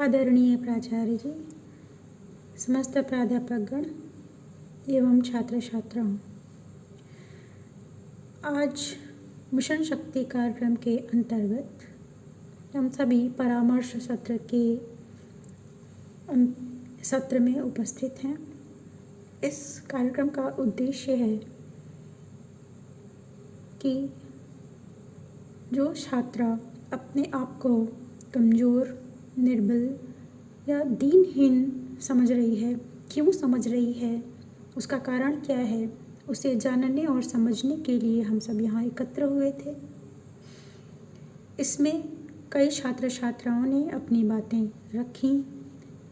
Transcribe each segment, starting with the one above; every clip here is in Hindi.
आदरणीय प्राचार्य जी, समस्त प्राध्यापकगण एवं छात्र छात्राओं, आज मिशन शक्ति कार्यक्रम के अंतर्गत हम सभी परामर्श सत्र के सत्र में उपस्थित हैं। इस कार्यक्रम का उद्देश्य है कि जो छात्रा अपने आप को कमज़ोर, निर्बल या दीनहीन समझ रही है, क्यों समझ रही है, उसका कारण क्या है, उसे जानने और समझने के लिए हम सब यहाँ एकत्र हुए थे। इसमें कई छात्र छात्राओं ने अपनी बातें रखीं,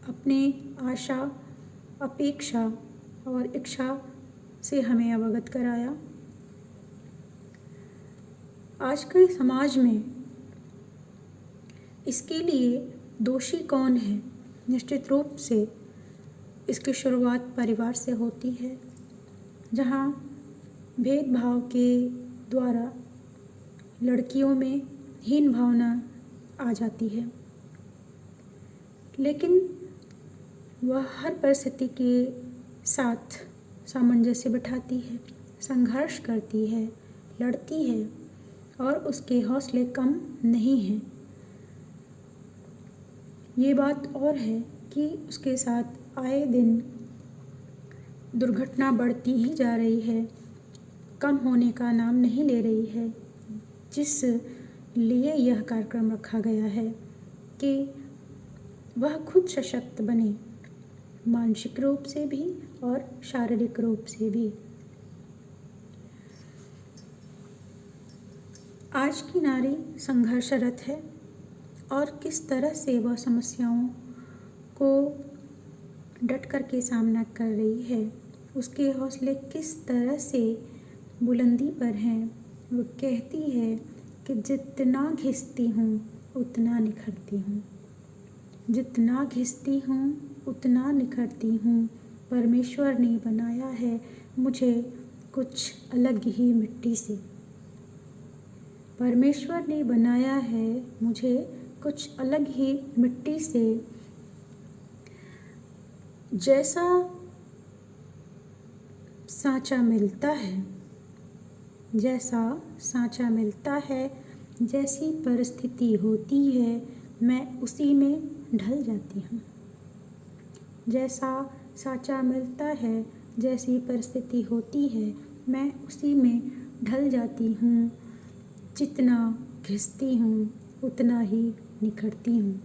अपने आशा, अपेक्षा और इच्छा से हमें अवगत कराया। आज के समाज में इसके लिए दोषी कौन है? निश्चित रूप से इसकी शुरुआत परिवार से होती है, जहाँ भेदभाव के द्वारा लड़कियों में हीन भावना आ जाती है। लेकिन वह हर परिस्थिति के साथ सामंजस्य बिठाती है, संघर्ष करती है, लड़ती है और उसके हौसले कम नहीं हैं। ये बात और है कि उसके साथ आए दिन दुर्घटना बढ़ती ही जा रही है, कम होने का नाम नहीं ले रही है, जिस लिए यह कार्यक्रम रखा गया है कि वह खुद सशक्त बने, मानसिक रूप से भी और शारीरिक रूप से भी। आज की नारी संघर्षरत है और किस तरह से वह समस्याओं को डट कर के सामना कर रही है, उसके हौसले किस तरह से बुलंदी पर हैं। वो कहती है कि जितना घिसती हूँ उतना निखरती हूँ, जितना घिसती हूँ उतना निखरती हूँ। परमेश्वर ने बनाया है मुझे कुछ अलग ही मिट्टी से, परमेश्वर ने बनाया है मुझे कुछ अलग ही मिट्टी से। जैसा सांचा मिलता है, जैसा सांचा मिलता है, जैसी परिस्थिति होती है, मैं उसी में ढल जाती हूँ। जैसा सांचा मिलता है, जैसी परिस्थिति होती है, मैं उसी में ढल जाती हूँ। जितना घिसती हूँ उतना ही निखरती हूँ।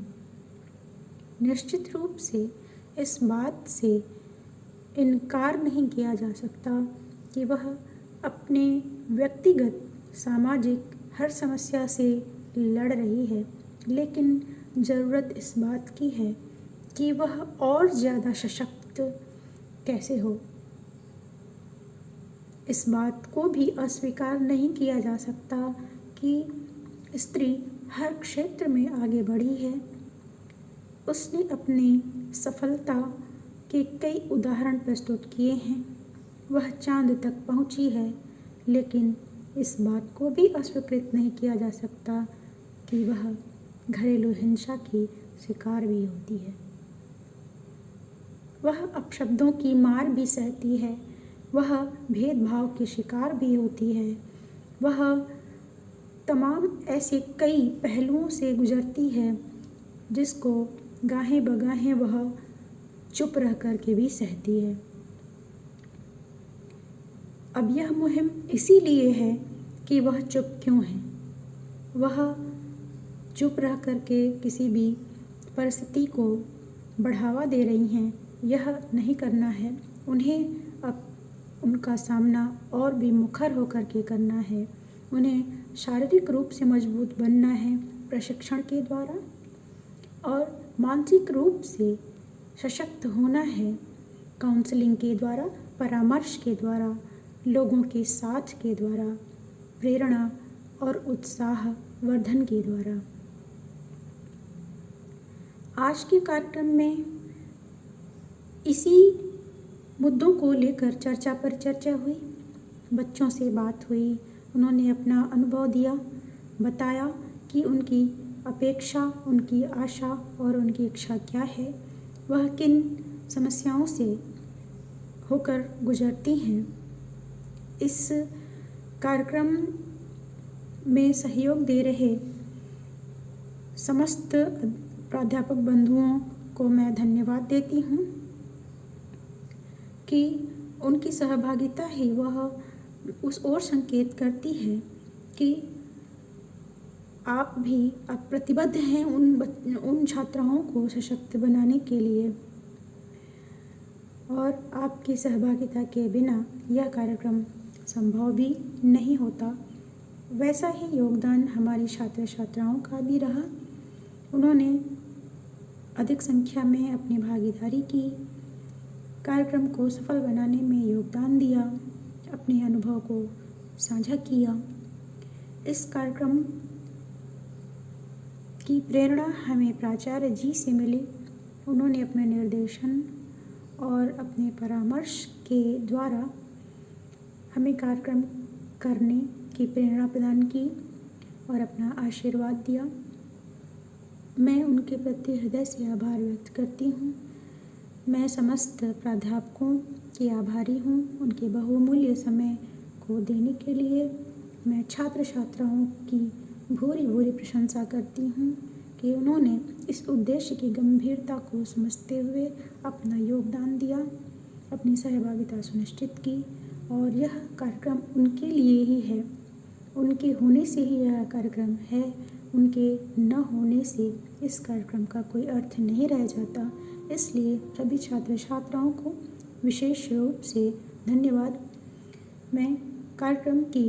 निश्चित रूप से इस बात से इनकार नहीं किया जा सकता कि वह अपने व्यक्तिगत, सामाजिक हर समस्या से लड़ रही है, लेकिन ज़रूरत इस बात की है कि वह और ज़्यादा सशक्त कैसे हो। इस बात को भी अस्वीकार नहीं किया जा सकता कि स्त्री हर क्षेत्र में आगे बढ़ी है। उसने अपनी सफलता के कई उदाहरण प्रस्तुत किए हैं। वह चांद तक पहुंची है, लेकिन इस बात को भी अस्वीकृत नहीं किया जा सकता कि वह घरेलू हिंसा की शिकार भी होती है। वह अपशब्दों की मार भी सहती है, वह भेदभाव की शिकार भी होती है, वह तमाम ऐसे कई पहलुओं से गुजरती है जिसको गाहें बगाहें वह चुप रह कर के भी सहती है। अब यह मुहिम इसीलिए है कि वह चुप क्यों है। वह चुप रह कर के किसी भी परिस्थिति को बढ़ावा दे रही हैं, यह नहीं करना है। उन्हें अब उनका सामना और भी मुखर होकर के करना है। उन्हें शारीरिक रूप से मजबूत बनना है प्रशिक्षण के द्वारा, और मानसिक रूप से सशक्त होना है काउंसलिंग के द्वारा, परामर्श के द्वारा, लोगों के साथ के द्वारा, प्रेरणा और उत्साह वर्धन के द्वारा। आज के कार्यक्रम में इसी मुद्दों को लेकर चर्चा पर चर्चा हुई। बच्चों से बात हुई, उन्होंने अपना अनुभव दिया, बताया कि उनकी अपेक्षा, उनकी आशा और उनकी इच्छा क्या है, वह किन समस्याओं से होकर गुजरती हैं। इस कार्यक्रम में सहयोग दे रहे समस्त प्राध्यापक बंधुओं को मैं धन्यवाद देती हूँ कि उनकी सहभागिता ही वह उस ओर संकेत करती है कि आप भी अब प्रतिबद्ध हैं उन छात्राओं को सशक्त बनाने के लिए, और आपकी सहभागिता के बिना यह कार्यक्रम संभव भी नहीं होता। वैसा ही योगदान हमारी छात्र छात्राओं का भी रहा। उन्होंने अधिक संख्या में अपनी भागीदारी की, कार्यक्रम को सफल बनाने में योगदान दिया, अपने अनुभव को साझा किया। इस कार्यक्रम की प्रेरणा हमें प्राचार्य जी से मिली। उन्होंने अपने निर्देशन और अपने परामर्श के द्वारा हमें कार्यक्रम करने की प्रेरणा प्रदान की और अपना आशीर्वाद दिया। मैं उनके प्रति हृदय से आभार व्यक्त करती हूँ। मैं समस्त प्राध्यापकों की आभारी हूँ उनके बहुमूल्य समय को देने के लिए। मैं छात्र छात्राओं की भूरी भूरी प्रशंसा करती हूँ कि उन्होंने इस उद्देश्य की गंभीरता को समझते हुए अपना योगदान दिया, अपनी सहभागिता सुनिश्चित की, और यह कार्यक्रम उनके लिए ही है। उनके होने से ही यह कार्यक्रम है, उनके न होने से इस कार्यक्रम का कोई अर्थ नहीं रह जाता। इसलिए सभी छात्र छात्राओं को विशेष रूप से धन्यवाद। मैं कार्यक्रम की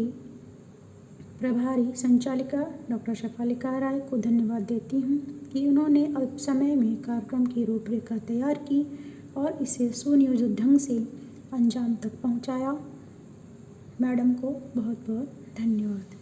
प्रभारी संचालिका डॉक्टर शफालिका राय को धन्यवाद देती हूँ कि उन्होंने अल्प समय में कार्यक्रम की रूपरेखा तैयार की और इसे सुनियोजित ढंग से अंजाम तक पहुँचाया। मैडम को बहुत बहुत धन्यवाद।